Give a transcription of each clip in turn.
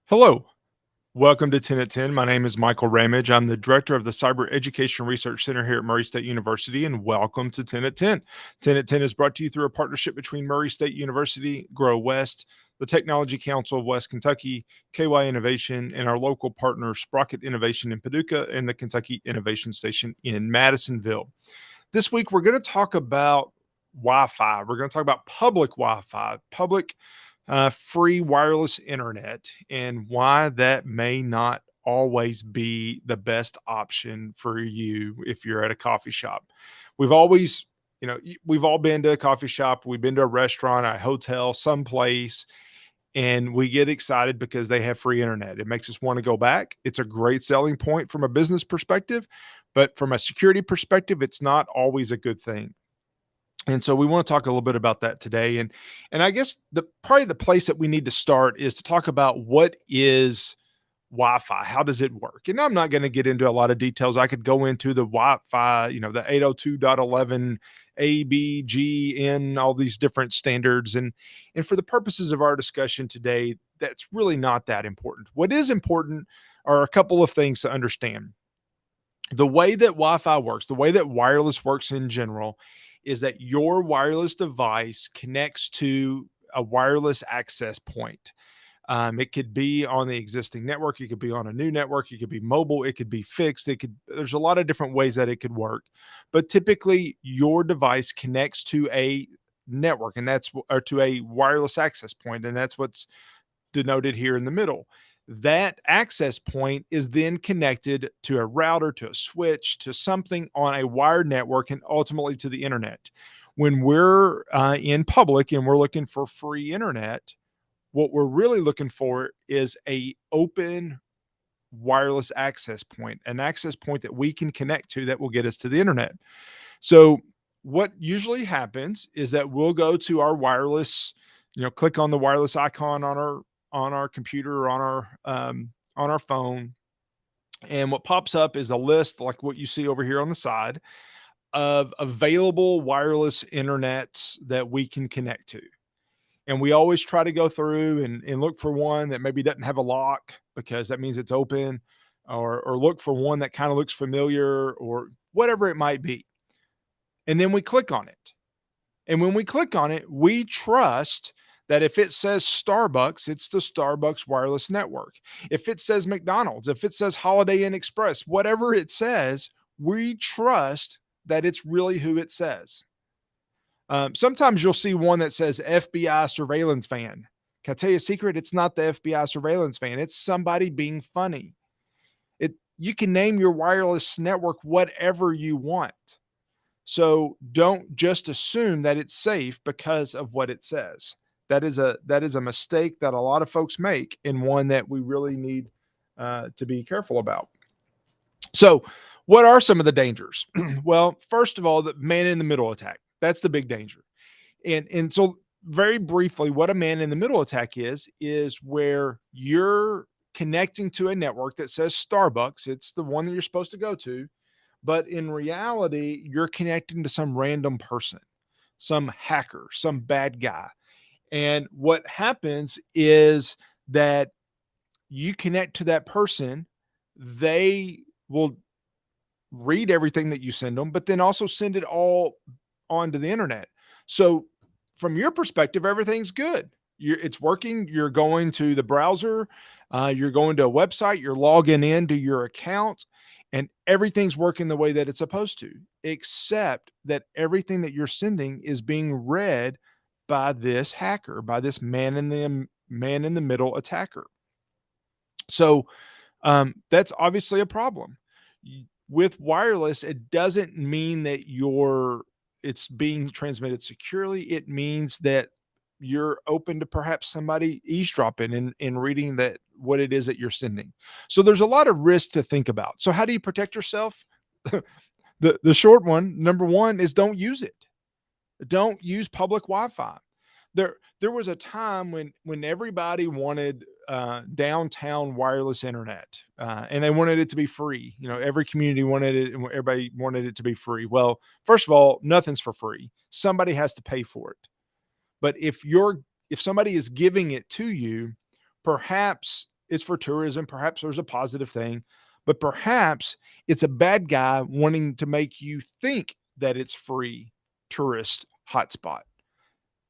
Hello, welcome to 10 at 10. My name is Michael Ramage. I'm the director of the Cyber Education Research Center here at Murray State University, and welcome to 10 at 10. 10 at 10 is brought to you through a partnership between Murray State University, Grow West, the Technology Council of West Kentucky, KY Innovation, and our local partner, Sprocket Innovation in Paducah and the Kentucky Innovation Station in Madisonville. This week, we're going to talk about Wi Fi. We're going to talk about public Wi Fi, public free wireless internet, and why that may not always be the best option for you if you're at a coffee shop. We've always, we've all been to a coffee shop, we've been to a restaurant, a hotel, someplace, and we get excited because they have free internet. It makes us want to go back. It's a great selling point from a business perspective, but from a security perspective, it's not always a good thing. And so we want to talk a little bit about that today. And I guess probably the place that we need to start is to talk about what is Wi-Fi. How does it work? And I'm not going to get into a lot of details. I could go into the Wi-Fi, the 802.11 A, B, G, N, all these different standards. And for the purposes of our discussion today, that's really not that important. What is important are a couple of things to understand. The way that Wi-Fi works, the way that wireless works in general, is that your wireless device connects to a wireless access point. It could be on the existing network. It could be on a new network. It could be mobile. It could be fixed. There's a lot of different ways that it could work, but typically your device connects to a network or to a wireless access point. And that's what's denoted here in the middle. That access point is then connected to a router, to a switch, to something on a wired network, and ultimately to the internet. When we're in public and we're looking for free internet, what we're really looking for is a open wireless access point, an access point that we can connect to that will get us to the internet. So what usually happens is that we'll go to our wireless, click on the wireless icon on our computer or on our phone, and what pops up is a list like what you see over here on the side of available wireless internets that we can connect to. And we always try to go through and look for one that maybe doesn't have a lock, because that means it's open, or look for one that kind of looks familiar, or whatever it might be. And then we click on it. And when we click on it, we trust that if it says Starbucks, it's the Starbucks wireless network. If it says McDonald's, if it says Holiday Inn Express, whatever it says, we trust that it's really who it says. Sometimes you'll see one that says FBI surveillance fan. Can I tell you a secret? It's not the FBI surveillance fan. It's somebody being funny. You can name your wireless network whatever you want. So don't just assume that it's safe because of what it says. That is a mistake that a lot of folks make, and one that we really need to be careful about. So what are some of the dangers? Well, first of all, the man in the middle attack. That's the big danger. And so very briefly, what a man in the middle attack is where you're connecting to a network that says Starbucks. It's the one that you're supposed to go to. But in reality, you're connecting to some random person, some hacker, some bad guy. And what happens is that you connect to that person, they will read everything that you send them, but then also send it all onto the internet. So from your perspective, everything's good. It's working. You're going to the browser, you're going to a website, you're logging into your account, and everything's working the way that it's supposed to, except that everything that you're sending is being read by this hacker, by this man in the middle attacker. So that's obviously a problem. With wireless, it doesn't mean that it's being transmitted securely. It means that you're open to perhaps somebody eavesdropping and reading what it is that you're sending. So there's a lot of risk to think about. So how do you protect yourself? The short one, number one, is don't use it. Don't use public Wi-Fi. There was a time when everybody wanted downtown wireless internet, and they wanted it to be free. Every community wanted it, and everybody wanted it to be free. Well, first of all, nothing's for free. Somebody has to pay for it. But if somebody is giving it to you, perhaps it's for tourism. Perhaps there's a positive thing, but perhaps it's a bad guy wanting to make you think that it's free tourist hotspot.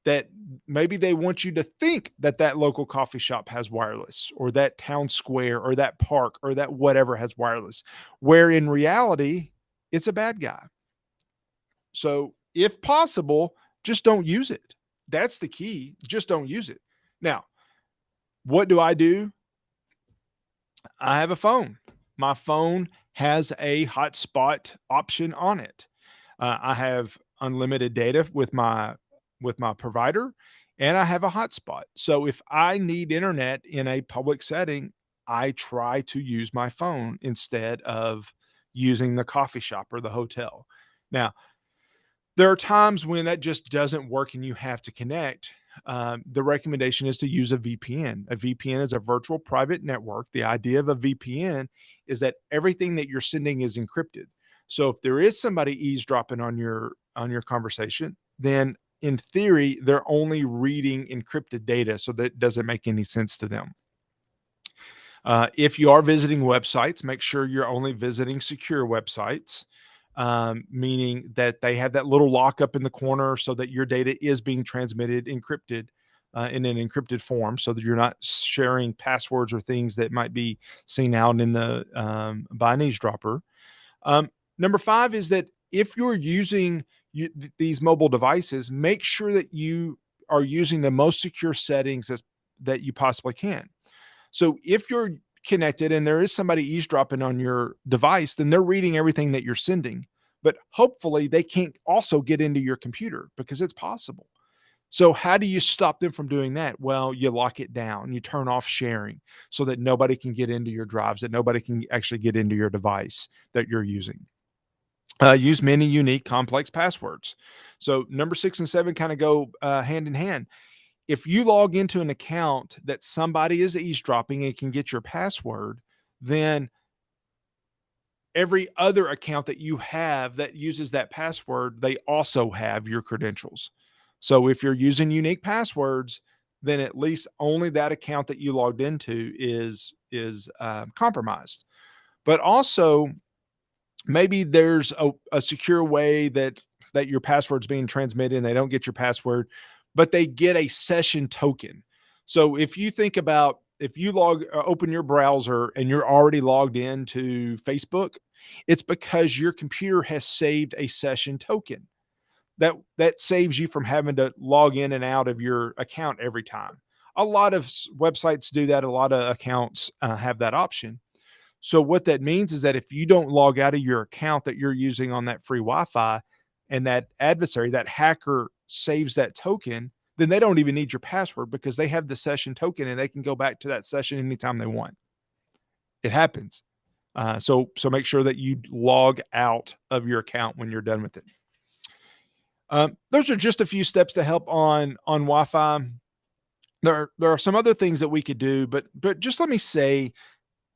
That maybe they want you to think that that local coffee shop has wireless, or that town square, or that park, or that whatever has wireless, where in reality, it's a bad guy. So, if possible, just don't use it. That's the key. Just don't use it. Now, what do? I have a phone. My phone has a hotspot option on it. I have unlimited data with my provider, and I have a hotspot. So if I need internet in a public setting, I try to use my phone instead of using the coffee shop or the hotel. Now, there are times when that just doesn't work and you have to connect. The recommendation is to use a VPN. A VPN is a virtual private network. The idea of a VPN is that everything that you're sending is encrypted. So if there is somebody eavesdropping on your conversation, then in theory they're only reading encrypted data, so that doesn't make any sense to them. If you are visiting websites, make sure you're only visiting secure websites, meaning that they have that little lockup in the corner so that your data is being transmitted encrypted in an encrypted form, so that you're not sharing passwords or things that might be seen out in the by an eavesdropper. Number 5 is that if you're using these mobile devices, make sure that you are using the most secure settings that you possibly can. So if you're connected and there is somebody eavesdropping on your device, then they're reading everything that you're sending. But hopefully they can't also get into your computer, because it's possible. So how do you stop them from doing that? Well, you lock it down. You turn off sharing so that nobody can get into your drives, that nobody can actually get into your device that you're using. Use many unique complex passwords. So number 6 and 7 kind of go hand in hand. If you log into an account that somebody is eavesdropping and can get your password, then every other account that you have that uses that password, they also have your credentials. So if you're using unique passwords, then at least only that account that you logged into is compromised. But also, maybe there's a secure way that your password's being transmitted and they don't get your password, but they get a session token. So if you think about, if you open your browser and you're already logged into Facebook, it's because your computer has saved a session token. That saves you from having to log in and out of your account every time. A lot of websites do that. A lot of accounts have that option. So what that means is that if you don't log out of your account that you're using on that free Wi-Fi, and that adversary, that hacker, saves that token, then they don't even need your password, because they have the session token and they can go back to that session anytime they want. It happens. So make sure that you log out of your account when you're done with it. Those are just a few steps to help on Wi-Fi. There are some other things that we could do, but just let me say,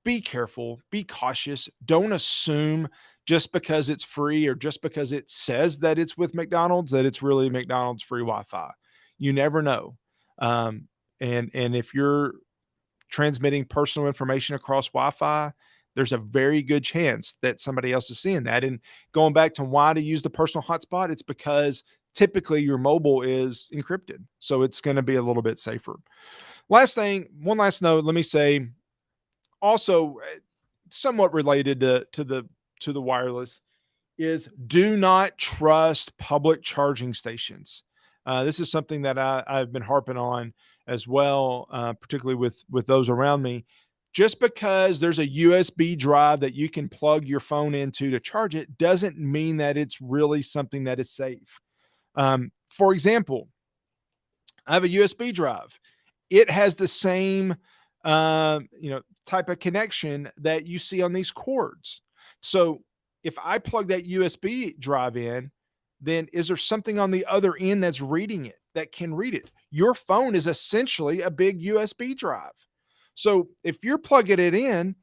be careful, be cautious. Don't assume just because it's free or just because it says that it's with McDonald's that it's really McDonald's free Wi-Fi. You never know. And if you're transmitting personal information across Wi-Fi, there's a very good chance that somebody else is seeing that. And going back to why to use the personal hotspot, it's because typically your mobile is encrypted, so it's going to be a little bit safer. Last thing, one last note, let me say, also somewhat related to the wireless, is do not trust public charging stations. This is something that I've been harping on as well, particularly with those around me. Just because there's a USB drive that you can plug your phone into to charge it doesn't mean that it's really something that is safe. For example, I have a USB drive. It has the same type of connection that you see on these cords. So if I plug that USB drive in, then is there something on the other end that's reading it, that can read it? Your phone is essentially a big USB drive. So if you're plugging it in,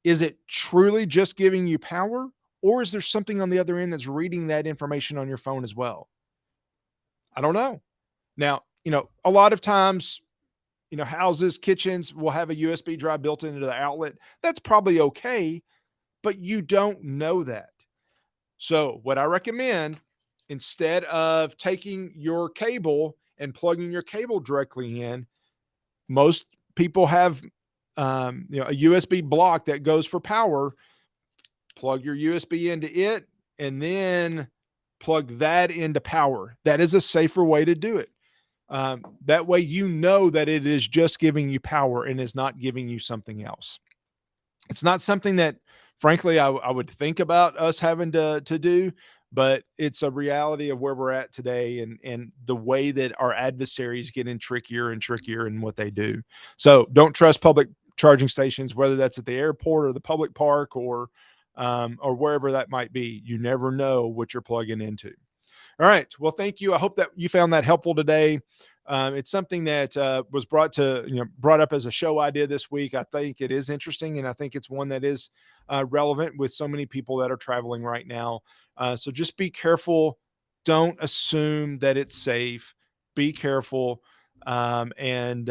is it truly just giving you power, or is there something on the other end that's reading that information on your phone as well? I don't know. Now, a lot of times houses, kitchens will have a USB drive built into the outlet. That's probably okay, but you don't know that. So what I recommend, instead of taking your cable and plugging your cable directly in, most people have a USB block that goes for power. Plug your USB into it and then plug that into power. That is a safer way to do it. That way, that it is just giving you power and is not giving you something else. It's not something that, frankly, I would think about us having to do, but it's a reality of where we're at today, and the way that our adversaries get in trickier and trickier in what they do. So don't trust public charging stations, whether that's at the airport or the public park or wherever that might be. You never know what you're plugging into. All right. Well, thank you. I hope that you found that helpful today. It's something that was brought up as a show idea this week. I think it is interesting, and I think it's one that is relevant with so many people that are traveling right now. So just be careful. Don't assume that it's safe. Be careful, and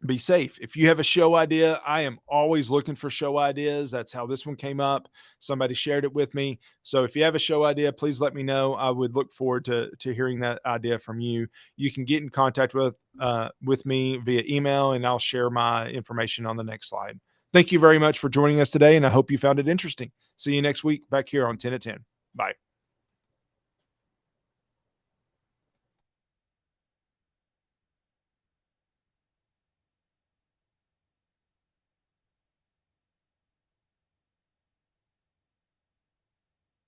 be safe. If you have a show idea, I am always looking for show ideas. That's how this one came up. Somebody shared it with me. So if you have a show idea, please let me know. I would look forward to hearing that idea from you. You can get in contact with me via email, and I'll share my information on the next slide. Thank you very much for joining us today, and I hope you found it interesting. See you next week back here on 10 at 10. Bye.